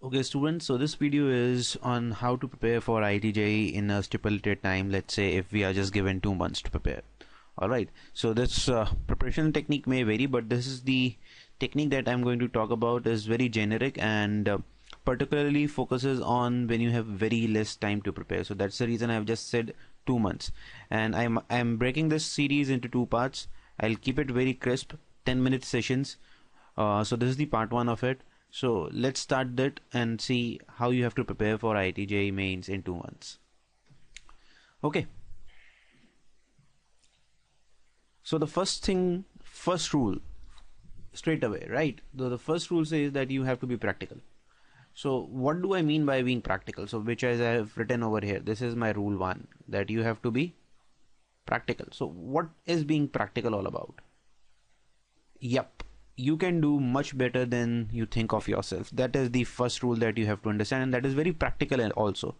Okay, students, so this video is on how to prepare for IIT in a stipulated time. Let's say if we are just given 2 months to prepare. All right, so this preparation technique may vary, but this is the technique that I'm going to talk about is very generic and particularly focuses on when you have very less time to prepare. So that's the reason I've just said 2 months. And I'm breaking this series into two parts. I'll keep it very crisp, 10-minute sessions. So this is the part one of it. So let's start that and see how you have to prepare for IIT mains in 2 months. Okay. So the first rule, straight away, right? The first rule says that you have to be practical. So what do I mean by being practical? So which as I have written over here, this is my rule one, that you have to be practical. So what is being practical all about? Yep. You can do much better than you think of yourself. That is the first rule that you have to understand, and that is very practical also,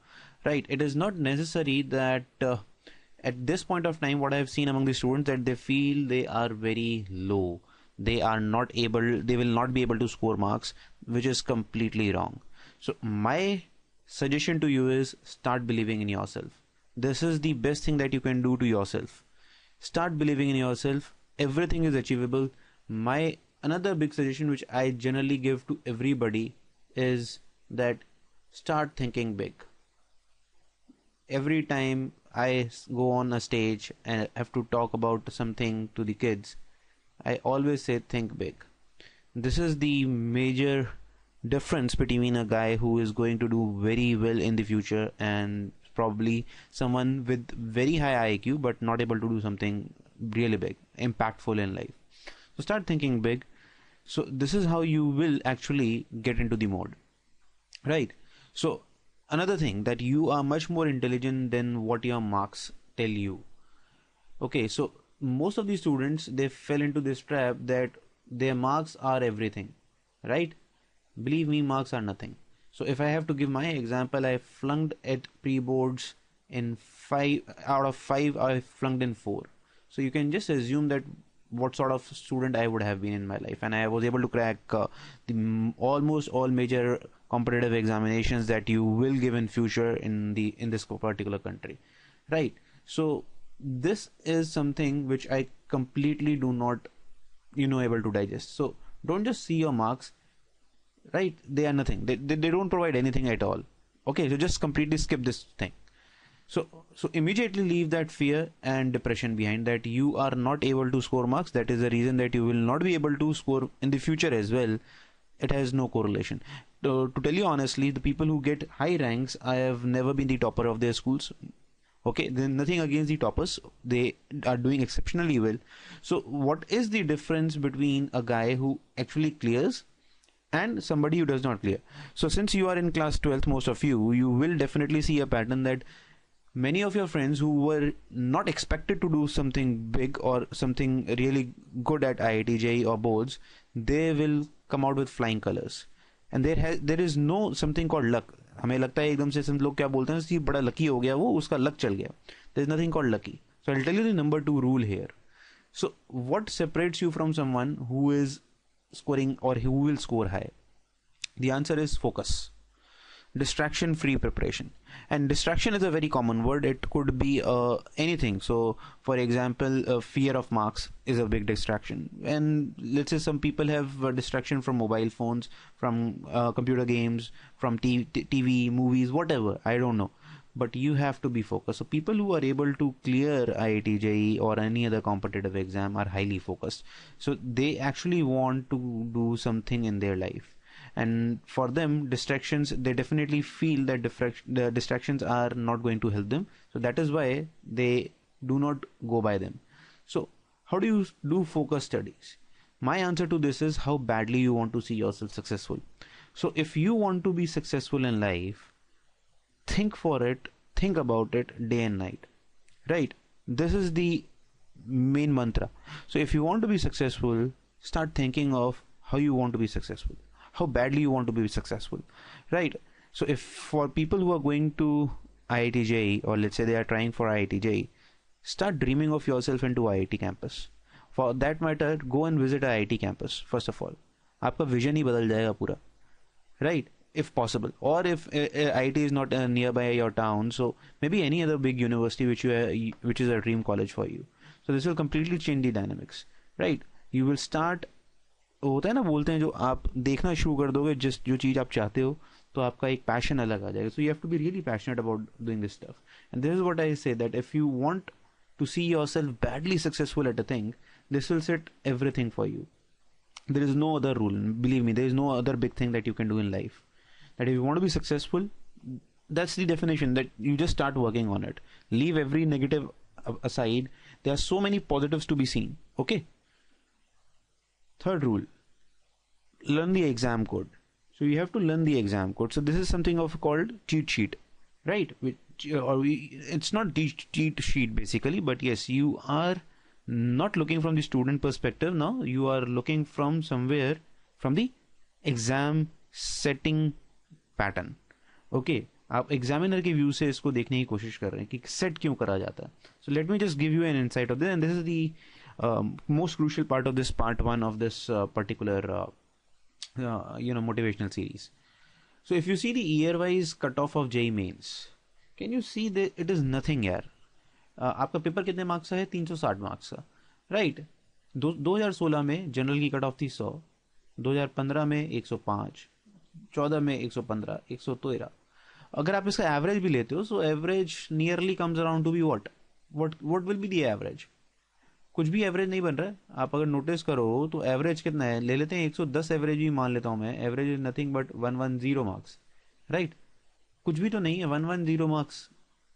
right? It is not necessary that at this point of time, what I have seen among the students, that they feel they are very low. They will not be able to score marks, which is completely wrong. So my suggestion to you is start believing in yourself. This is the best thing that you can do to yourself. Start believing in yourself. Everything is achievable. Another big suggestion which I generally give to everybody is that start thinking big. Every time I go on a stage and have to talk about something to the kids, I always say think big. This is the major difference between a guy who is going to do very well in the future and probably someone with very high IQ but not able to do something really big, impactful in life. So start thinking big. So this is how you will actually get into the mode, right? So another thing, that you are much more intelligent than what your marks tell you. Okay, so most of the students, they fell into this trap that their marks are everything, right? Believe me, marks are nothing. So if I have to give my example, I flunked at pre-boards in 5 out of 5, I flunked in 4. So you can just assume that what sort of student I would have been in my life, and I was able to crack almost all major competitive examinations that you will give in future in this particular country, right? So this is something which I completely do not able to digest. So don't just see your marks, right? They are nothing. They don't provide anything at all. Okay, so just completely skip this thing. So immediately leave that fear and depression behind, that you are not able to score marks. That is the reason that you will not be able to score in the future as well. It has no correlation. To tell you honestly, the people who get high ranks, I have never been the topper of their schools. Okay, then nothing against the toppers. They are doing exceptionally well. So what is the difference between a guy who actually clears and somebody who does not clear? So since you are in class 12th, most of you will definitely see a pattern that many of your friends who were not expected to do something big or something really good at IIT JEE or boards, they will come out with flying colors. And there is no something called luck. हमें लगता है एकदम से सब लोग क्या बोलते हैं कि बड़ा लकी हो गया वो, उसका लक चल गया. There is nothing called lucky. So I'll tell you the number 2 rule here. So what separates you from someone who is scoring or who will score high? The answer is focus. Distraction free preparation. And distraction is a very common word. It could be anything. So for example, fear of marks is a big distraction, and let's say some people have a distraction from mobile phones, from computer games, from TV, movies, whatever, I don't know, but you have to be focused. So people who are able to clear IIT JEE or any other competitive exam are highly focused. So they actually want to do something in their life. And for them, distractions, they definitely feel that the distractions are not going to help them. So that is why they do not go by them. So how do you do focus studies? My answer to this is how badly you want to see yourself successful. So if you want to be successful in life, think for it, think about it day and night, right? This is the main mantra. So if you want to be successful, start thinking of how you want to be successful, how badly you want to be successful, right? So if for people who are going to IIT JEE, or let's say they are trying for IIT JEE, start dreaming of yourself into IIT campus. For that matter, go and visit IIT campus first of all. आपका vision ही बदल जाएगा पूरा, right? if possible, or if IIT is not nearby your town, so maybe any other big university which is a dream college for you. So this will completely change the dynamics, right? You will start, होता है ना, बोलते हैं जो आप देखना शुरू कर दोगे जिस जो चीज़ आप चाहते हो, तो आपका एक पैशन अलग आ जाएगा. So you have to be really passionate about doing this stuff. And this is what I say, that if you want to see yourself badly successful at a thing, this will set everything for you. There is no other rule. Believe me, there is no other big thing that you can do in life. That if you want to be successful, that's the definition, that you just start working on it. Leave every negative aside. There are so many positives to be seen. Okay. Third rule, learn the exam code. So you have to learn the exam code. So this is something of called cheat sheet, right? It's not cheat sheet basically, but yes, you are not looking from the student perspective now. You are looking from somewhere from the exam setting pattern. Okay, आप examiner के view से इसको देखने की कोशिश कर रहे हैं कि सेट क्यों करा जाता है. So let me just give you an insight of this, and this is the most crucial part of this part 1 of this particular motivational series. So if you see the year-wise cutoff of JEE Mains, can you see that it is nothing यार. आपका paper कितने marks का है? 360 marks का, right. 2016 में general की cut off थी 100, 2015 में 105, 14 में 115, 113. अगर आप इसका एवरेज भी लेते हो, so average nearly comes around to be what will be the average. कुछ भी एवरेज नहीं बन रहा है. आप अगर नोटिस करो तो एवरेज कितना है, ले लेते हैं 110 एवरेज भी मान लेता हूं मैं. Average is nothing but 110 marks, right. कुछ भी तो नहीं है 110 marks.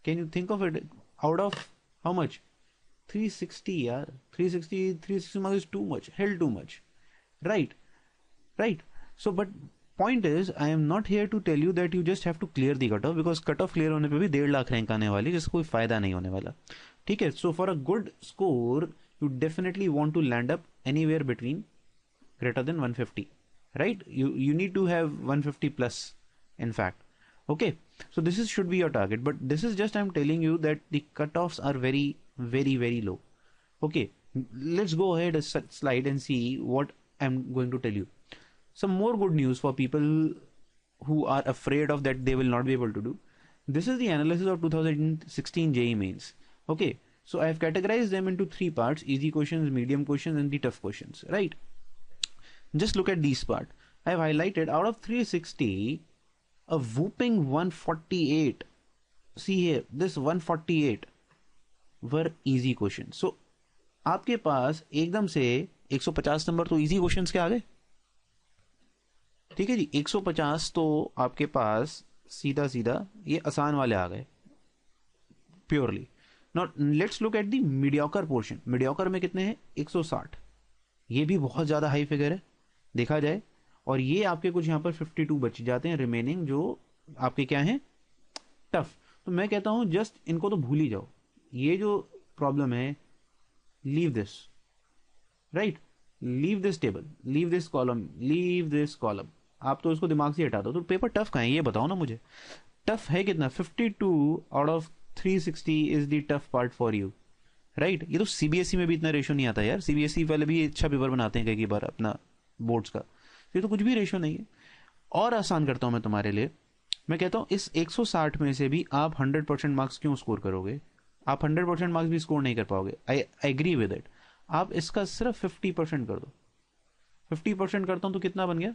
Can you think of it, out of how much? 360 यार. 360 marks is too much, hell too much, right. So but point is, I am not here to tell you that you just have to clear the cut off, because cut off clear होने पे भी 1.5 lakh rank आने वाली, जिसका कोई फायदा नहीं होने वाला. ठीक है. So for a good score you definitely want to land up anywhere between greater than 150, right? You need to have 150 plus, in fact. Okay, so this should be your target, but this is just, I'm telling you that the cutoffs are very very very low. Okay, let's go ahead a slide and see what I'm going to tell you. Some more good news for people who are afraid of that they will not be able to do. This is the analysis of 2016 JEE Mains. Okay, so I have categorized them into 3 parts: easy questions, medium questions, and the tough questions, right? Just look at these part. I have highlighted out of 360, a whooping 148. See here, this 148 were easy questions. So आपके पास एकदम से 150 number तो easy questions के आ गए. ठीक है जी, 150 तो आपके पास सीधा सीधा ये आसान वाले आ गए purely. Now let's look at the mediocre portion. mediocre में कितने हैं? 160. ये भी बहुत ज़्यादा हाई फिगर है देखा जाए. और ये आपके कुछ यहाँ पर 52 बच जाते हैं रिमेनिंग, जो आपके क्या हैं? टफ. तो मैं कहता हूँ जस्ट इनको तो भूल ही जाओ. ये जो प्रॉब्लम है, leave this, right. Leave this table, leave this column, leave this column. आप तो इसको दिमाग से हटा दो. तो पेपर टफ कहाँ है ये बताओ ना मुझे. टफ है कितना? 52 out of 360 is the tough part for you, right? ये तो CBSE में भी इतना रेशो नहीं आता यार. CBSE वाले भी अच्छा पेपर बनाते हैं कई बार अपना बोर्ड्स का. ये तो कुछ भी रेशो नहीं है. और आसान करता हूं मैं तुम्हारे लिए. मैं कहता हूं इस 160 में से भी आप 100% मार्क्स क्यों स्कोर करोगे? आप 100% मार्क्स भी स्कोर नहीं कर पाओगे. I agree with it. आप इसका सिर्फ 50% कर दो. 50% करता हूं तो कितना बन गया?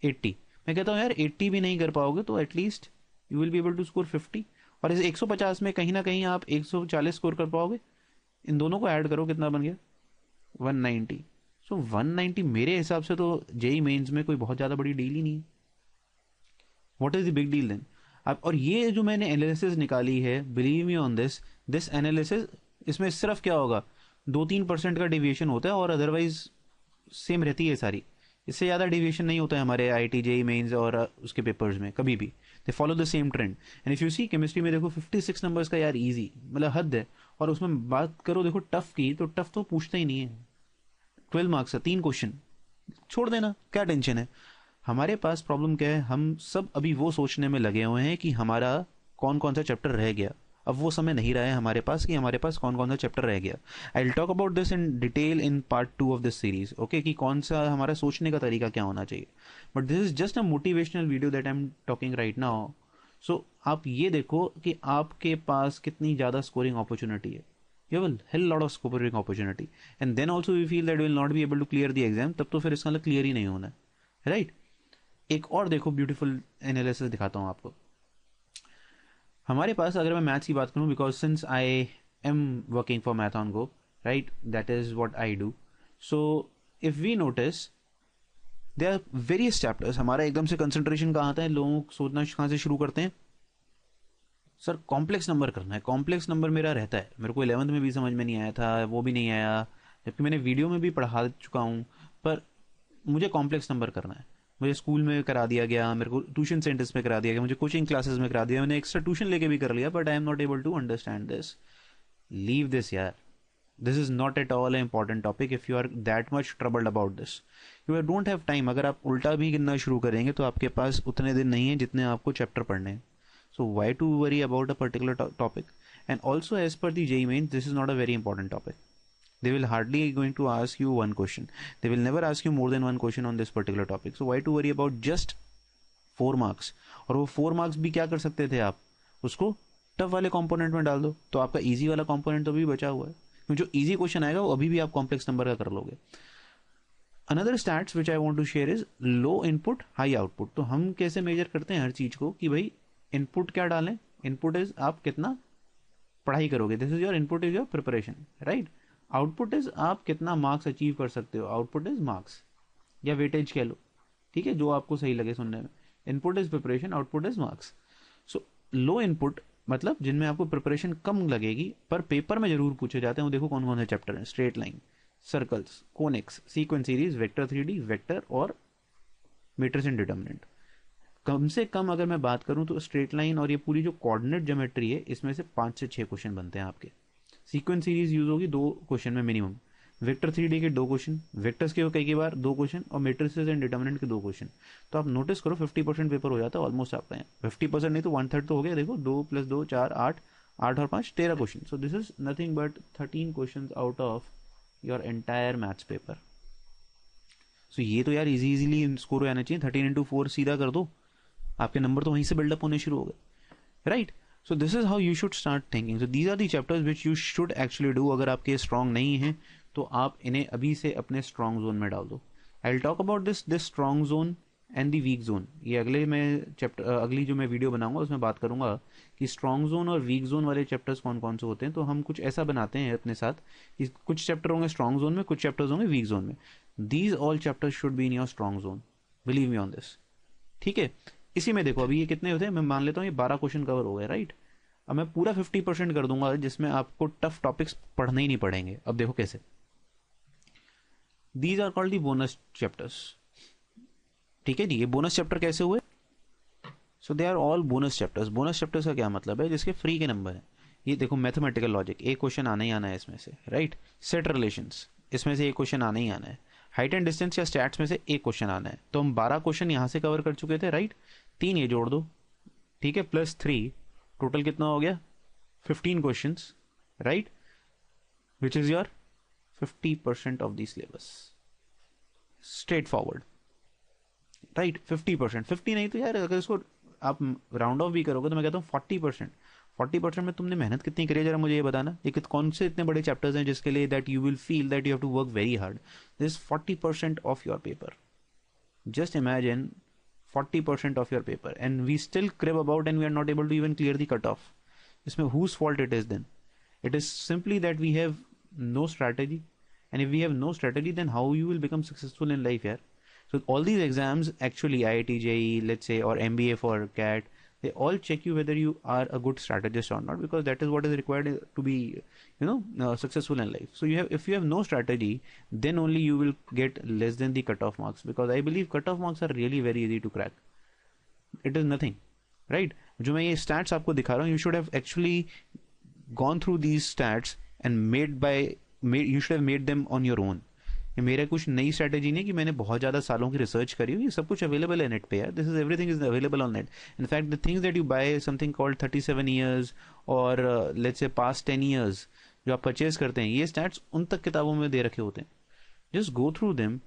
80. मैं कहता हूं यार 80 भी नहीं कर पाओगे तो at least you will be able to score 50. और इस 150 में कहीं ना कहीं आप 140 स्कोर कर पाओगे. इन दोनों को ऐड करो, कितना बन गया? 190. सो 190 मेरे हिसाब से तो JEE मेंस में कोई बहुत ज़्यादा बड़ी डील ही नहीं है. What is the big deal then? आप, और ये जो मैंने एनालिसिस निकाली है, believe me on this analysis, इसमें सिर्फ क्या होगा, 2-3% का डेविएशन होता है और अदरवाइज सेम रहती है सारी. इससे ज़्यादा डेविएशन नहीं होता है हमारे IIT JEE मेंस और उसके पेपर्स में कभी भी. They follow the same trend. And if you see chemistry में देखो 56 नंबर्स का यार इजी, मतलब हद है. और उसमें बात करो देखो टफ की, तो टफ तो पूछता ही नहीं है. 12 मार्क्स है, 3 क्वेश्चन, छोड़ देना, क्या टेंशन है. हमारे पास प्रॉब्लम क्या है, हम सब अभी वो सोचने में लगे हुए हैं कि हमारा कौन कौन सा चैप्टर रह गया. अब वो समय नहीं रहा है हमारे पास कि हमारे पास कौन कौन सा चैप्टर रह गया. आई will talk about this in detail in part 2 of this series. Okay, कि कौन सा हमारा सोचने का तरीका क्या होना चाहिए. But this is just a motivational video that I am talking right now. So आप ये देखो कि आपके पास कितनी ज़्यादा स्कोरिंग अपॉर्चुनिटी है. You have a hell lot of scoring opportunity, and then also you feel that you will not be able to clear the exam. तब तो फिर इसका मतलब क्लियर ही नहीं होना है, राइट. एक और देखो ब्यूटीफुल एनालिसिस दिखाता हूँ आपको. हमारे पास अगर मैं मैथ्स की बात करूँ, because since I am working for math on go, right, that is what I do. So if we notice there are various chapters. हमारा एकदम से कंसंट्रेशन कहाँ आता है, लोग सोचना कहाँ से शुरू करते हैं, सर कॉम्प्लेक्स नंबर करना है. कॉम्प्लेक्स नंबर मेरा रहता है, मेरे को 11th में भी समझ में नहीं आया था, वो भी नहीं आया, जबकि मैंने वीडियो में भी पढ़ा चुका हूँ. पर मुझे कॉम्प्लेक्स नंबर करना है. मुझे स्कूल में करा दिया गया, मेरे को ट्यूशन सेंटर्स में करा दिया गया, मुझे कोचिंग क्लासेस में करा दिया, मैंने एक्स्ट्रा ट्यूशन लेके भी कर लिया. But I am not able to understand this. Leave this यार. This is not at all important topic if you are that much troubled about this. You don't have time. अगर आप उल्टा भी गिनना शुरू करेंगे तो आपके पास उतने दिन नहीं है जितने आपको चैप्टर पढ़ने हैं. So why to worry about a particular topic? And also, as per the JEE Mains, this is not a very important topic. They will hardly going to ask you one question. They will never ask you more than one question on this particular topic. So why to worry about just 4 marks? और वो 4 marks भी क्या कर सकते थे आप, उसको tough वाले कंपोनेंट में डाल दो, तो आपका इजी वाला कंपोनेंट तो भी बचा हुआ है. क्योंकि जो इजी क्वेश्चन आएगा वो अभी भी आप कॉम्प्लेक्स नंबर का कर लोगे. Another stats which I want to share is low input high output. तो हम कैसे मेजर करते हैं हर चीज को कि भाई इनपुट क्या डालें. इनपुट इज आप कितना पढ़ाई करोगे, this is your input, is your preparation, right. Output is आप कितना मार्क्स अचीव कर सकते हो. आउटपुट इज मार्क्स या वेटेज कह लो, ठीक है, जो आपको सही लगे सुनने में. Input is preparation, output is marks. So low input मतलब जिनमें आपको प्रिपरेशन कम लगेगी पर पेपर में जरूर पूछे जाते हैं. वो देखो कौन कौन से चैप्टर हैं. Straight line, circles, conics, sequence series, vector 3D, vector और मैट्रिक्स एंड डिटरमिनेंट. कम से कम अगर मैं बात करूं तो स्ट्रेट लाइन और ये पूरी जो कोऑर्डिनेट ज्योमेट्री है इसमें से 5 से 6 क्वेश्चन बनते हैं आपके. सीक्वेंस सीरीज यूज होगी 2 क्वेश्चन में मिनिमम. वेक्टर 3D के 2 क्वेश्चन, वेक्टर्स के कई बार 2 क्वेश्चन और मैट्रिसेस एंड डिटरमिनेंट के 2 क्वेश्चन. तो आप नोटिस करो 50% पेपर हो जाता है ऑलमोस्ट आपका. 50% नहीं तो 1/3 तो हो गया. देखो 2 + 2 4 8, 8 और 5 13 question. So this is nothing but 13 question out of your entire maths paper. So ये तो यार इजीली स्कोर हो जाना चाहिए. 13 × 4 सीधा कर दो, आपके नंबर तो वहीं से बिल्डअप होने शुरू हो गए, right. So this is how you should start thinking. So these are the chapters which you should actually do. अगर आपके स्ट्रॉन्ग नहीं है तो आप इन्हें अभी से अपने स्ट्रॉन्ग जोन में डाल दो. आई will talk about this strong zone and the week zone. ये अगली जो मैं वीडियो बनाऊंगा उसमें बात करूंगा कि स्ट्रॉन्ग जोन और वीक जोन वाले चैप्टर्स कौन कौन से होते हैं. तो हम कुछ ऐसा बनाते हैं अपने साथ कि कुछ चैप्टर होंगे स्ट्रॉन्ग जोन में, कुछ चैप्टर्स होंगे वीक जोन में. These all chapters should be in your strong zone, believe me on this, ठीक है. इसी में देखो अभी ये कितने होते हैं, मैं मान लेता हूँ ये 12 क्वेश्चन कवर हो गए, राइट. अब मैं पूरा 50% कर दूंगा जिसमें आपको टफ टॉपिक्स पढ़ने ही नहीं पड़ेंगे. अब देखो कैसे. These are called the bonus chapters, ठीक है जी. ये बोनस चैप्टर कैसे हुए? So they are all bonus chapters. Bonus chapters का क्या मतलब है? जिसके फ्री के नंबर है. ये देखो मैथमेटिकल लॉजिक, एक क्वेश्चन आना ही आना है इसमें से, राइट. सेट रिलेशंस, इसमें से एक क्वेश्चन आना ही आना है. हाइट एंड डिस्टेंस या स्टैट्स में से एक क्वेश्चन आना है. तो हम 12 क्वेश्चन यहाँ से कवर कर चुके थे, राइट. 3 ये जोड़ दो, ठीक है, +3, टोटल कितना हो गया? 15 question, right, which is your 50% of the syllabus. Straight forward, right. 50%, 50 नहीं तो यार अगर इसको आप राउंड ऑफ भी करोगे तो मैं कहता हूँ 40%. 40% में तुमने मेहनत कितनी करी है जरा मुझे ये बताना. ये कौन से इतने बड़े चैप्टर्स हैं जिसके लिए that you will feel that you have to work very hard. This 40% of your paper. Just imagine 40% of your paper and we still crib about and we are not able to even clear the cutoff. इसमें whose fault it is then? It is simply that we have no strategy, and if we have no strategy then how you will become successful in life here. So all these exams actually IIT JEE let's say or MBA for CAT, they all check you whether you are a good strategist or not, because that is what is required to be successful in life. So if you have no strategy then only you will get less than the cutoff marks, because I believe cutoff marks are really very easy to crack. It is nothing, right. जो मैं ये stats आपको दिखा रहा हूँ, you should have actually gone through these stats and you should have made them on your own. ये मेरा कुछ नई स्ट्रैटेजी नहीं कि मैंने बहुत ज़्यादा सालों की रिसर्च करी हो, ये सब कुछ अवेलेबल है नेट पे यार. This is everything is available on net. In fact, the things that you buy, something called 37 years or let's say past 10 years, जो आप परचेज करते हैं, ये स्टैट्स उन तक किताबों में दे रखे होते हैं. Just go through them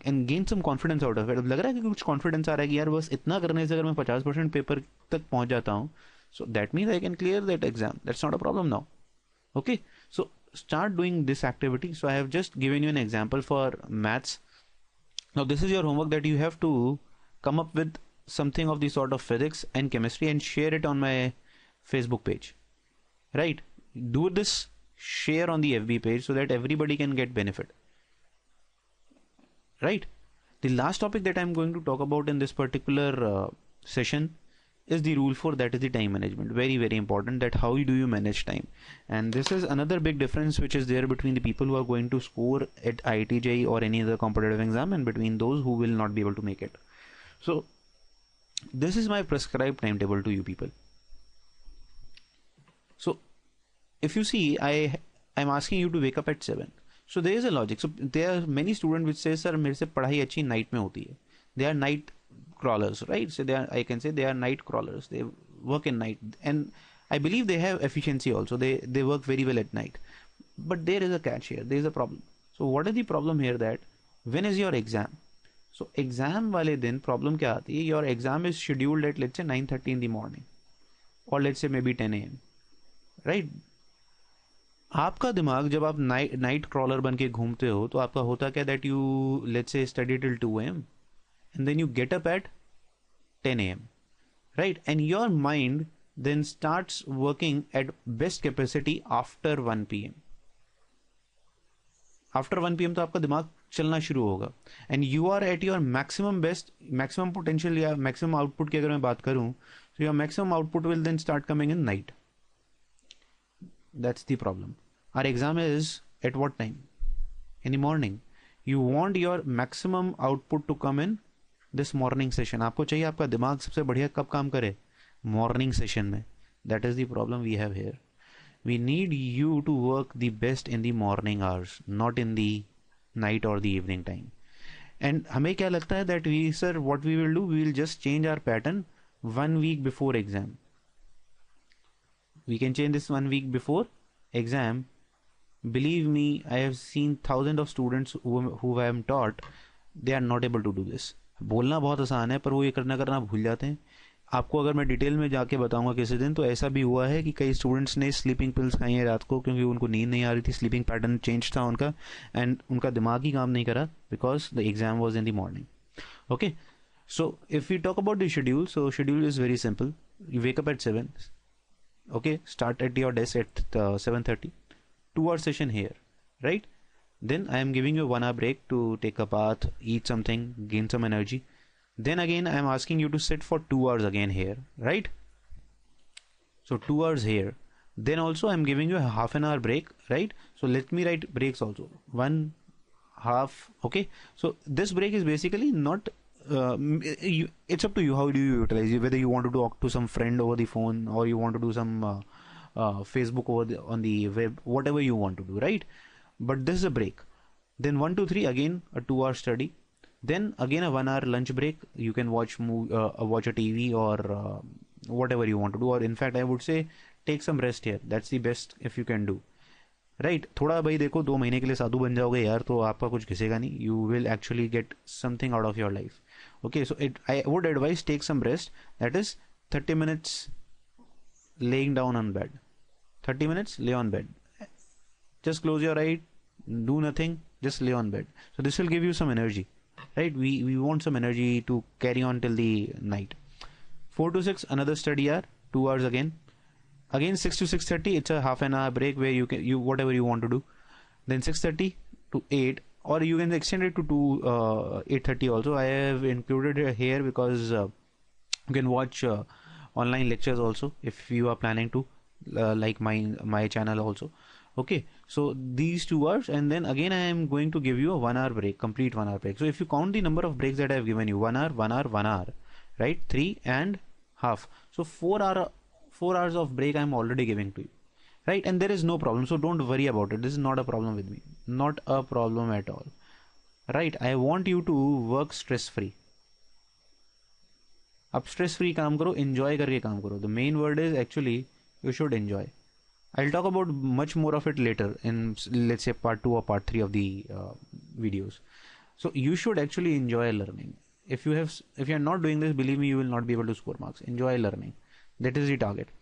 and gain some confidence out of it. लग रहा है कि कुछ कॉन्फिडेंस आ रहा है कि यार बस इतना करने से अगर मैं 50% पेपर तक पहुंच जाता हूँ, so that means I can clear that exam. That's not a problem now. Okay, so start doing this activity. So I have just given you an example for maths. Now this is your homework that you have to come up with something of the sort of physics and chemistry and share it on my Facebook page, right? Do this, share on the FB page so that everybody can get benefit, right? The last topic that I'm going to talk about in this particular session is the rule 4, that is the time management. Very, very important, that how do you manage time. And this is another big difference which is there between the people who are going to score at IIT JEE or any other competitive exam and between those who will not be able to make it. So this is my prescribed timetable to you people. So if you see, I'm asking you to wake up at 7. So there is a logic. So there are many students which say, sir, मेरे से पढ़ाई अच्छी night में होती है. They are night crawlers, right? So I can say they are night crawlers. They work in night, and I believe they have efficiency also. They work very well at night. But there is a catch here. There is a problem. So what is the problem here? That when is your exam? So exam वाले दिन problem क्या आती है? Your exam is scheduled at let's say 9:30 in the morning, or let's say maybe 10 a.m. right? आपका दिमाग जब आप night crawler बन के घूमते हो तो आपका होता क्या, that you let's say study till 2 a.m. and then you get up at 10 a.m. right? And your mind then starts working at best capacity after 1 p.m. After 1 p.m. तो आपका दिमाग चलना शुरू होगा, and you are at your maximum best, maximum potential या maximum output की अगर मैं बात करूं, so your maximum output will then start coming in night. That's the problem. Our exam is at what time? In the morning. You want your maximum output to come in this morning session. आपको चाहिए आपका दिमाग सबसे बढ़िया कब काम करे? Morning session में. That is the problem we have here. We need you to work the best in the morning hours, not in the night or the evening time. And हमें क्या लगता है that we, sir, what we will do, we will just change our pattern 1 week before exam. We can change this 1 week before exam. Believe me, I have seen thousands of students who I am taught, they are not able to do this. बोलना बहुत आसान है पर वो ये करना भूल जाते हैं. आपको अगर मैं डिटेल में जाके बताऊंगा किसी दिन, तो ऐसा भी हुआ है कि कई स्टूडेंट्स ने स्लीपिंग पिल्स खाई हैं रात को क्योंकि उनको नींद नहीं आ रही थी, स्लीपिंग पैटर्न चेंज था उनका, एंड उनका दिमाग ही काम नहीं करा because the exam was in the morning. Okay, so if you talk about the schedule, so schedule is very simple. You wake up at 7. Okay, start at your desk at 7:30. 2-hour session here, right? Then I am giving you 1 hour break to take a bath, eat something, gain some energy. Then again I am asking you to sit for 2 hours again here, right? So 2 hours here. Then also I am giving you a half an hour break, right? So let me write breaks also. 1 half. Okay, so this break is basically not it's up to you how do you utilize it, whether you want to talk to some friend over the phone or you want to do some Facebook on the web, whatever you want to do, right? But this is a break. Then 1 to 3 again a 2-hour study. Then again a 1 hour lunch break. You can watch watch a TV or whatever you want to do, or in fact I would say take some rest here. That's the best if you can do, right? थोड़ा भाई देखो 2 महीने के लिए साधु बन जाओगे यार तो आपका कुछ घिसेगा नहीं. You will actually get something out of your life. Okay, so I would advise take some rest. That is 30 minutes laying down on bed. 30 minutes lay on bed. Just close your eye, do nothing, just lay on bed. So this will give you some energy, right? We want some energy to carry on till the night. 4 to 6 another study hour, 2 hours again. Again 6 to 6:30 it's a half an hour break where you whatever you want to do. Then 6:30 to 8, or you can extend it to 8:30 also. I have included it here because you can watch online lectures also if you are planning to, like my channel also. Okay, so these 2 hours, and then again I am going to give you a 1 hour break, complete 1 hour break. So if you count the number of breaks that I have given you, 1 hour, 1 hour, 1 hour, right? 3 and half. So 4 hours of break I am already giving to you, right? And there is no problem, so don't worry about it. This is not a problem with me, not a problem at all. Right? I want you to work stress free. अब stress free काम करो, enjoy करके काम करो. The main word is actually you should enjoy. I'll talk about much more of it later in, let's say, part 2 or part 3 of the videos. So you should actually enjoy learning. If you're not doing this, believe me, you will not be able to score marks. Enjoy learning. That is the target.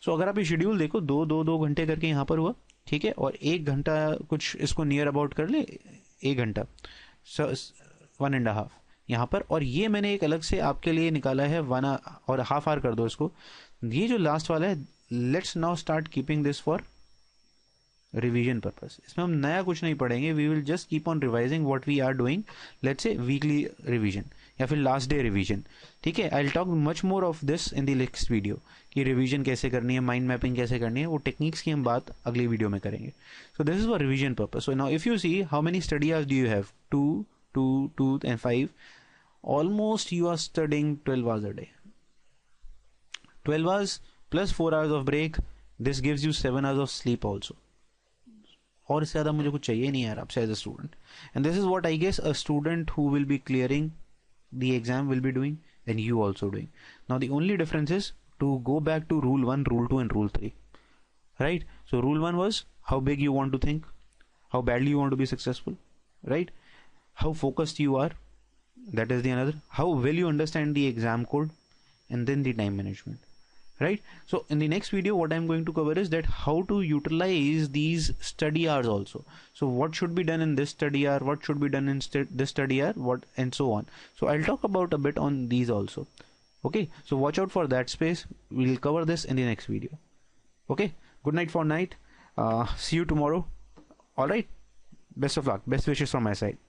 So अगर आप ये schedule देखो, दो घंटे करके यहाँ पर हुआ, ठीक है, और 1 घंटा कुछ इसको नियर अबाउट कर ले, 1 घंटा, 1.5 यहाँ पर, और ये मैंने एक अलग से आपके लिए निकाला है 1 और हाफ आवर कर दो इसको. ये जो लास्ट वाला है, let's now start keeping this for revision purpose. इसमें हम नया कुछ नहीं पढ़ेंगे, we will just keep on revising what we are doing, let's say weekly revision या फिर लास्ट डे रिवीजन. ठीक है, I will talk much more of this in the next video कि रिवीजन कैसे करनी है, माइंड मैपिंग कैसे करनी है, वो टेक्निक्स की हम बात अगली वीडियो में करेंगे. सो this is for revision purpose. So now if you see how many study hours do you have, 2 and 5, almost you are studying 12 hours a day. 12 hours plus 4 hours of break, this gives you 7 hours of sleep also. और इससे ज़्यादा मुझे कुछ चाहिए नहीं यार आपसे as a student. And this is what I guess a student who will be clearing the exam will be doing, and you also doing. Now the only difference is to go back to rule 1, rule 2 and rule 3. Right? So rule 1 was how big you want to think, how badly you want to be successful, right? How focused you are, that is the another. How well you understand the exam code, and then the time management, right? So in the next video what I'm going to cover is that how to utilize these study hours also. So what should be done in this study hour, what should be done in this study hour, what, and so on. So I'll talk about a bit on these also. Okay, so watch out for that space. We'll cover this in the next video. Okay, good night for night. See you tomorrow. All right, best of luck, best wishes from my side.